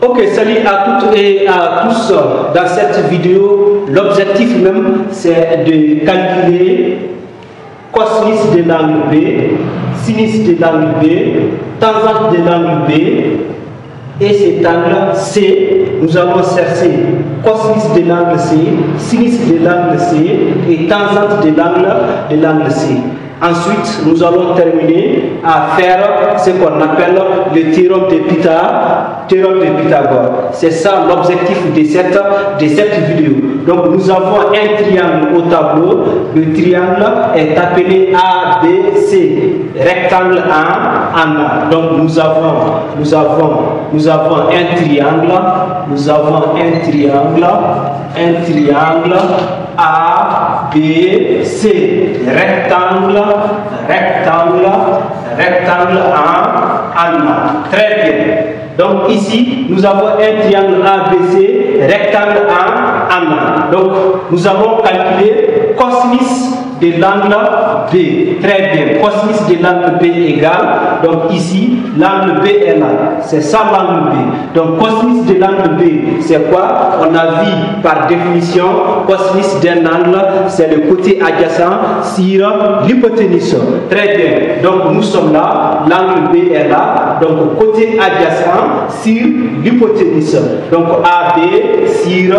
Ok, salut à toutes et à tous. Dans cette vidéo, l'objectif même, c'est de calculer cosinus de l'angle B, sinus de l'angle B, tangente de l'angle B et cet angle C. Nous allons chercher cosinus de l'angle C, sinus de l'angle C et tangente de l'angle C. Ensuite, nous allons terminer à faire ce qu'on appelle le théorème de Pythagore. C'est ça l'objectif de cette vidéo. Donc, nous avons un triangle au tableau. Le triangle est appelé ABC, rectangle en A. Donc, nous avons un triangle. Nous avons un triangle A, B, C, rectangle en A. Très bien. Donc ici, nous avons un triangle ABC, rectangle en A. Donc, nous avons calculé cosinus de l'angle B. Très bien. Cosinus de l'angle B égale. Donc ici, l'angle B est là. C'est ça l'angle B. Donc cosinus de l'angle B, c'est quoi? On a vu par définition, cosinus d'un angle, c'est le côté adjacent sur l'hypoténuse. Très bien. Donc nous sommes là. L'angle B est là. Donc côté adjacent sur l'hypoténuse. Donc AB sur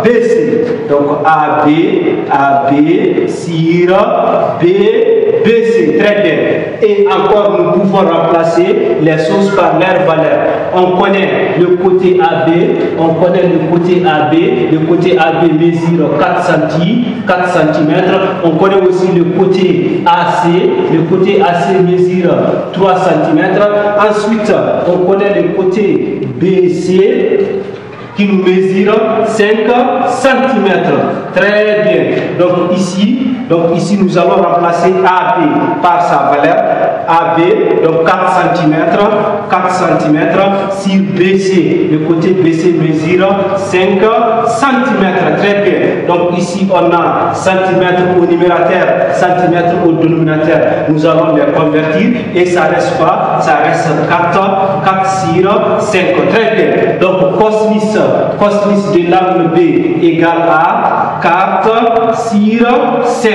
BC. Donc AB sur BC, très bien. Et encore, nous pouvons remplacer les choses par leur valeur. On connaît le côté AB, le côté AB mesure 4 cm. On connaît aussi le côté AC mesure 3 cm. Ensuite, on connaît le côté BC qui nous mesure 5 cm. Très bien. Donc ici nous allons remplacer AB par sa valeur. AB, donc 4 cm sur BC. Le côté BC mesure 5 cm. Très bien. Donc ici on a centimètres au numérateur, centimètres au dénominateur. Nous allons les convertir et ça reste quoi? Ça reste 4 sur 5. Très bien. Donc cosinus de l'angle B égale à 4 sur 5.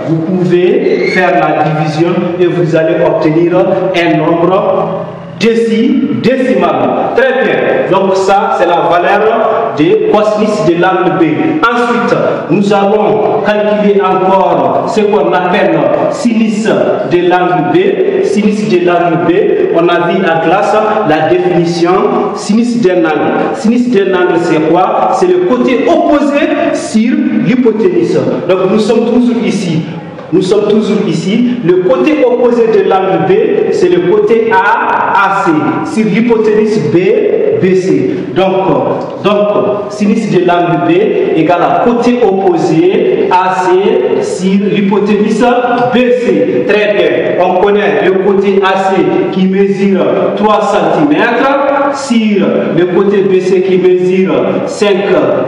Vous pouvez faire la division et vous allez obtenir un nombre décimal. Très bien. Donc ça, c'est la valeur de cosinus de l'angle B. Ensuite, nous allons calculer encore ce qu'on appelle sinus de l'angle B. Sinus de l'angle B, on a vu en classe la définition sinus d'un angle. Sinus d'un angle, c'est quoi? C'est le côté opposé sur l'hypoténuse. Donc nous sommes toujours ici. Le côté opposé de l'angle B, c'est le côté AC, sur l'hypoténuse BC. Donc, sinus de l'angle B égale à côté opposé AC sur l'hypoténuse BC. Très bien. On connaît le côté AC qui mesure 3 cm sur le côté BC qui mesure 5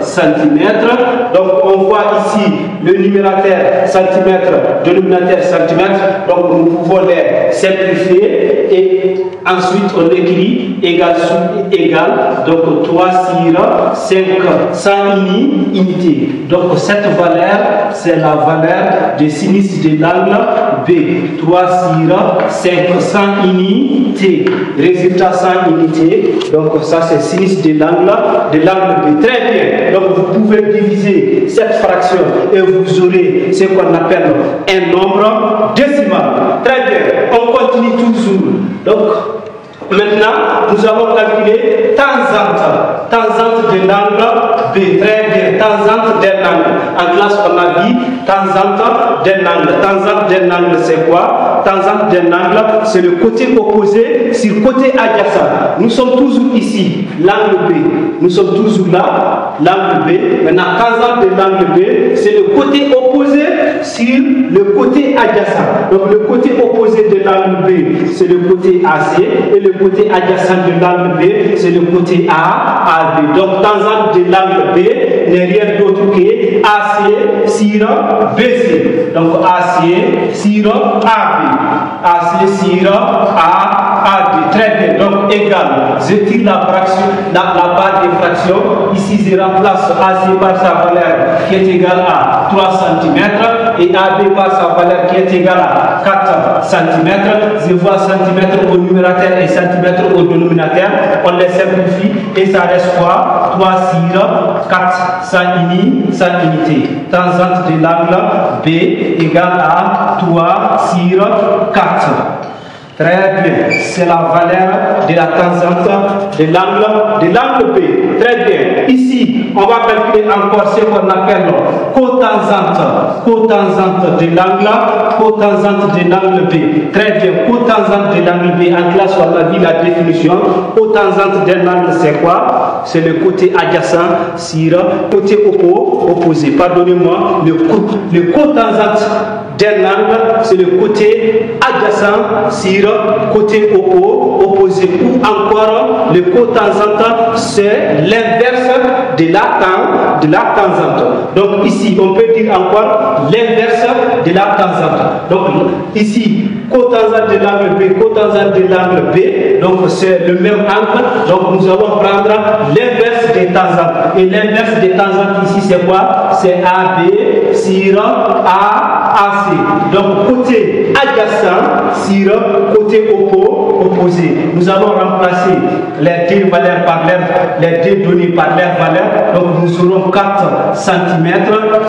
cm. Donc, on voit ici le numérateur centimètre, dénominateur centimètre. Donc, nous pouvons les simplifier et ensuite on écrit égal sur égal. Donc, 3 sur 5 sans unité. Donc, cette valeur, c'est la valeur de sinus de l'angle B. 3 sur 5 sans unité. Résultat sans unité. Donc, ça, c'est sinus de l'angle B. Très bien. Donc, vous pouvez diviser cette fraction et vous aurez ce qu'on appelle un nombre décimal. Très bien. On continue toujours. Donc, maintenant, nous allons calculer tangente de l'angle B. Très bien. Tangente d'un angle. En classe, on a dit tangente d'un angle. Tangente d'un angle, c'est quoi? Tangente d'un angle, c'est le côté opposé sur le côté adjacent. Nous sommes toujours ici, l'angle B. Nous sommes toujours là, l'angle B. Maintenant, tangente de l'angle B, c'est le côté opposé sur le côté adjacent. Donc, le côté opposé de l'angle B, c'est le côté AC. Et le côté adjacent de l'angle B, c'est le côté AB. Donc, tangente de l'angle B n'est rien d'autre que AC sur BC. Donc, AC sur AB. AC sur AB. Très bien. Donc, égal, je tire la barre des fractions. Ici, je remplace AC par sa valeur qui est égale à 3 cm et AB par sa valeur qui est égale à 4 cm. Je vois centimètre au numérateur et centimètre au dénominateur. On les simplifie et ça reste quoi? 3 sur 4 sans unité. Tangente de l'angle B égale à 3 sur 4. Très bien, c'est la valeur de la tangente de l'angle B. Très bien. Ici, on va calculer encore ce qu'on appelle cotangente de l'angle B. Très bien, cotangente de l'angle B. En classe, on a vu la définition. Cotangente de l'angle, c'est quoi? C'est le côté adjacent sur côté opposé. Pardonnez-moi, le cotangente d'un angle, c'est le côté adjacent sur côté opposé, ou encore le cotangente, c'est l'inverse de la tangente. Donc ici, on peut dire encore l'inverse de la tangente. Donc ici, cotangente de l'angle B, cotangente de l'angle B, donc c'est le même angle. Donc nous allons prendre l'inverse des tangentes. Et l'inverse des tangentes ici, c'est quoi? C'est AB sur AC. Donc côté adjacent sur côté opposé. Nous allons remplacer les deux valeurs par les deux données par leur valeur. Donc nous aurons 4 cm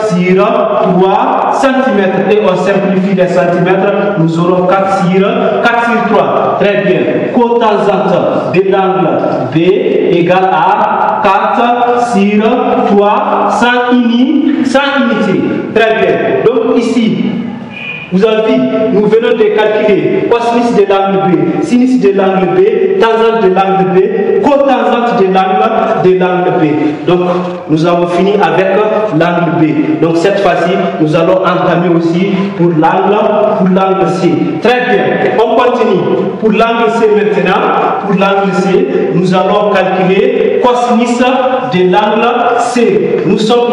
sur 3 cm. Et on simplifie les centimètres. Nous aurons 4 sur 3. Très bien. Cotangente de l'angle B égale à 4 sur 3 sans unité. Très bien. Donc ici, vous avez vu, nous venons de calculer cosinus de l'angle B, sinus de l'angle B, tangente de l'angle B, cotangente de l'angle B. Donc, nous avons fini avec l'angle B. Donc, cette fois-ci, nous allons entamer aussi pour l'angle C. Très bien. On continue. Pour l'angle C maintenant, pour l'angle C, nous allons calculer cosinus de l'angle C. Nous sommes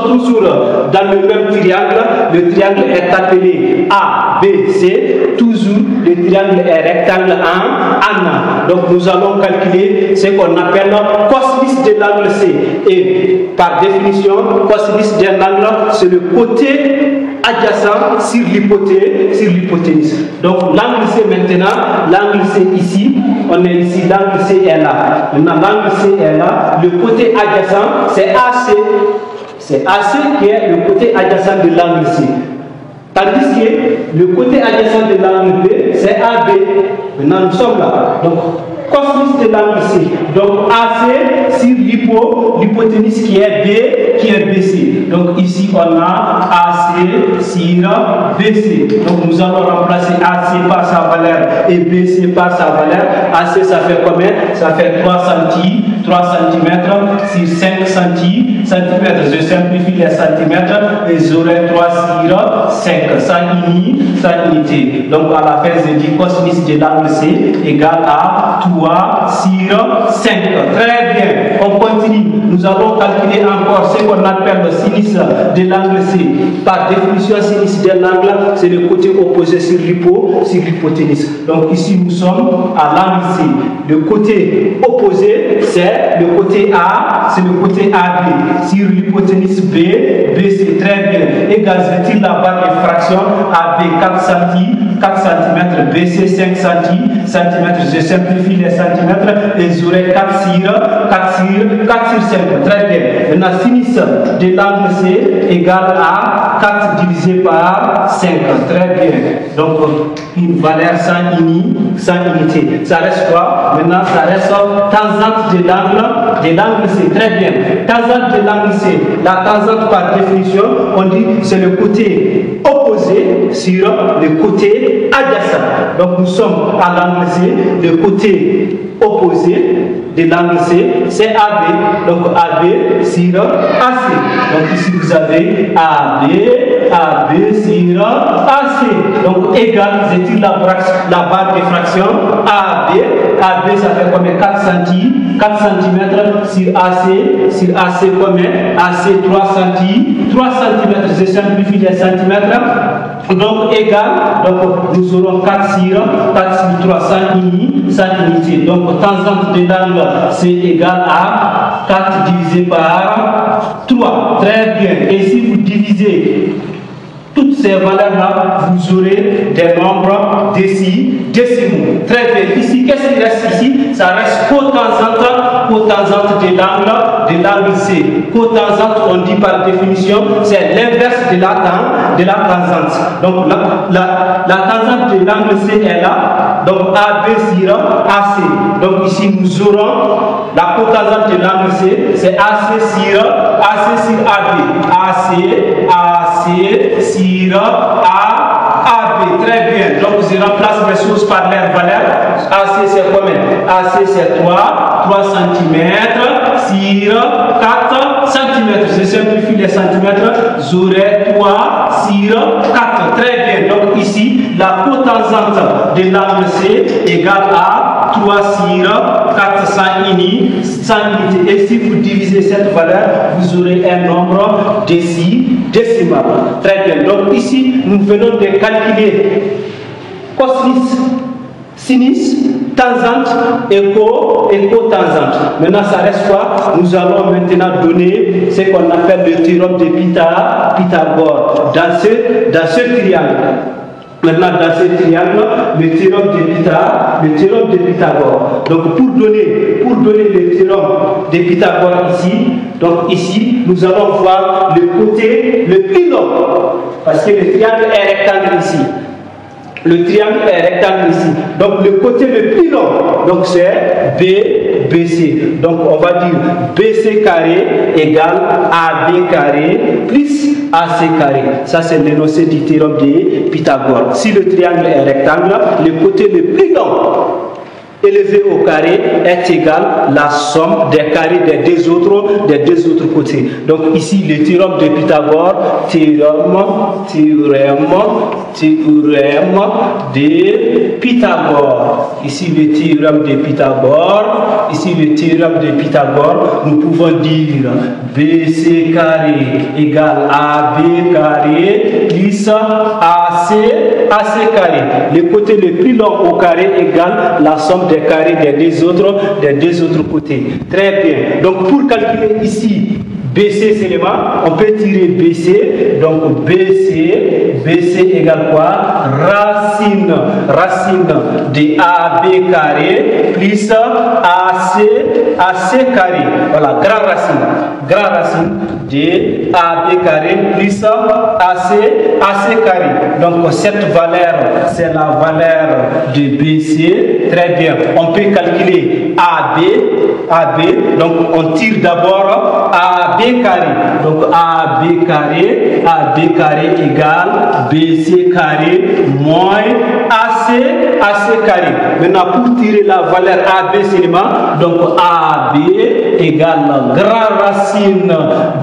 toujours dans le même triangle. Le triangle est appelé ABC. Toujours, le triangle est rectangle en. Donc, nous allons calculer ce qu'on appelle cosinus de l'angle C. Et par définition, cosinus de l'angle, c'est le côté adjacent sur l'hypoténuse. Donc, l'angle C maintenant, l'angle C ici, on est ici, l'angle C est là. Maintenant, l'angle C est là. Le côté adjacent, c'est AC. C'est AC qui est le côté adjacent de l'angle C. Tandis que le côté adjacent de l'angle B, c'est AB. Maintenant, nous sommes là. Donc, cosinus de l'angle C. Donc, AC sur l'hypoténuse qui est B, qui est BC. Donc, ici, on a AC sur BC. Donc, nous allons remplacer AC par sa valeur et BC par sa valeur. AC, ça fait combien? Ça fait 3 cm sur 5 cm. Je simplifie les centimètres et j'aurai 3 sur 5 sans unité. Donc, à la fin, je dis cosinus de l'angle C égale à 3 sur 5. Très bien. On continue. Nous allons calculer encore ce qu'on appelle le sinus de l'angle C. Par définition, sinus de l'angle, c'est le côté opposé sur l'hypoténuse. Donc ici, nous sommes à l'angle C. Le côté opposé, c'est le côté A, c'est le côté AB. Sur l'hypoténuse B, BC. Très bien. Égal, je tire la barre de fraction. AB 4 cm, BC 5 cm. Je simplifie les centimètres et j'aurai 4 sur 5. Très bien. Maintenant, sinus de l'angle C égale à 4 divisé par 5. Très bien. Donc, une valeur sans unité. Ça reste quoi? Maintenant, ça reste tangente de l'angle C. Très bien. Tangente de l'angle C. La tangente, par définition, on dit c'est le côté opposé sur le côté adjacent. Donc, nous sommes à l'angle C. Le côté opposé de l'angle C, c'est AB. Donc, AB sur AC. Donc, ici, vous avez AB sur AC. Donc, égal, je tire la barre de fraction. AB, ça fait combien? 4 cm sur AC combien? AC 3 cm. Je simplifie les centimètres. Donc égal, donc nous aurons 4 sur 3, 100 unités. Donc tangente de l'angle c'est égal à 4 divisé par 3. Très bien. Et si vous divisez toutes ces valeurs-là, vous aurez des nombres décimaux. Très bien. Ici, qu'est-ce qui reste ici? Ça reste cotangente de l'angle C. Cotangente, on dit par définition, c'est l'inverse de la tangente. Donc la tangente de l'angle C est là. Donc AB sur AC. Donc ici, nous aurons la cotangente de l'angle C, c'est AC sur AB. AC sur AB. Très bien. Donc je remplace les choses par leur valeur. AC c'est combien? AC c'est 3 cm sur 4 cm. Je simplifie les centimètres. J'aurai 3 sur 4. Très bien. Donc ici, la cotangente de l'angle C égale à 3 sur 400 unités. Et si vous divisez cette valeur, vous aurez un nombre décimal. Très bien. Donc ici, nous venons de calculer cosinus, sinus, tangente et cotangente. Maintenant, ça reste quoi? Nous allons maintenant donner ce qu'on appelle le théorème de Pythagore dans ce triangle. Maintenant, dans ce triangle, le théorème de Pythagore. Donc, pour donner le théorème de Pythagore ici, donc ici, nous allons voir le côté le plus long, parce que le triangle est rectangle ici. Le triangle est rectangle ici. Donc, le côté le plus long, donc c'est BC. Donc, on va dire BC carré égale AB carré plus AC carré. Ça, c'est l'énoncé du théorème de Pythagore. Si le triangle est rectangle, le côté le plus long élevé au carré est égal à la somme des carrés des deux autres côtés. Donc ici le théorème de Pythagore, théorème de Pythagore. Ici le théorème de Pythagore. Ici le théorème de Pythagore. Nous pouvons dire BC carré égale AB carré plus AC carré. Le côté le plus long au carré égale la somme des carrés des deux autres côtés. Très bien. Donc pour calculer ici BC seulement, on peut tirer BC. Donc BC égale quoi? Racine de AB carré plus AC carré. Voilà, grand racine de AB carré plus AC carré. Donc cette valeur, c'est la valeur de BC. Très bien. On peut calculer AB. Donc on tire d'abord AB carré. Donc AB carré égale BC carré moins AC carré. Maintenant pour tirer la valeur AB seulement, donc AB égale grand racine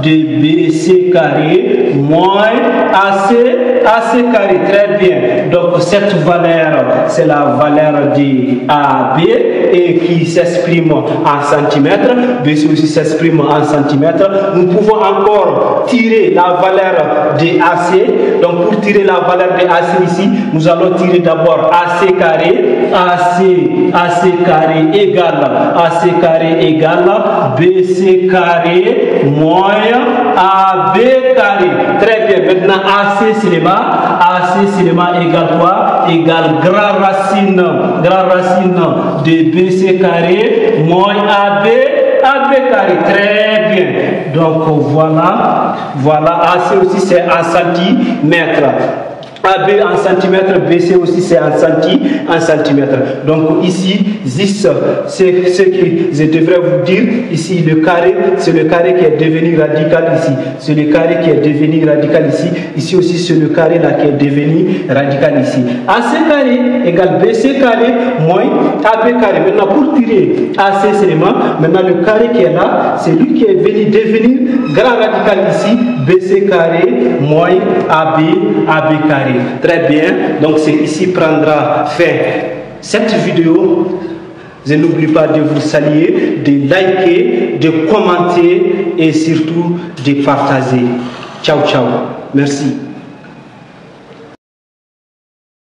de BC carré moins AC carré. Très bien. Donc cette valeur, c'est la valeur de AB et qui s'exprime en centimètres. BC aussi s'exprime en centimètres. Nous pouvons encore tirer la valeur de AC. Donc pour tirer la valeur de AC ici, nous allons tirer d'abord AC carré. AC carré égale BC carré moins AB carré. Très bien. Maintenant AC cinéma égale quoi? Égale grand racine de BC carré moins AB carré. Très bien. Donc voilà, AC aussi c'est en centimètres. AB en centimètres, BC aussi c'est en centimètres. Donc ici, c'est ce que je devrais vous dire. Ici, le carré, c'est le carré qui est devenu radical ici. C'est le carré qui est devenu radical ici. Ici aussi, c'est le carré là qui est devenu radical ici. AC carré égale BC carré moins AB carré. Maintenant, pour tirer AC seulement, maintenant le carré qui est là, c'est lui qui est venu devenir grand radical ici. BC carré moins AB carré. Très bien. Donc c'est ici prendra fin cette vidéo. Je n'oublie pas de vous saluer, de liker, de commenter et surtout de partager. Ciao, ciao. Merci.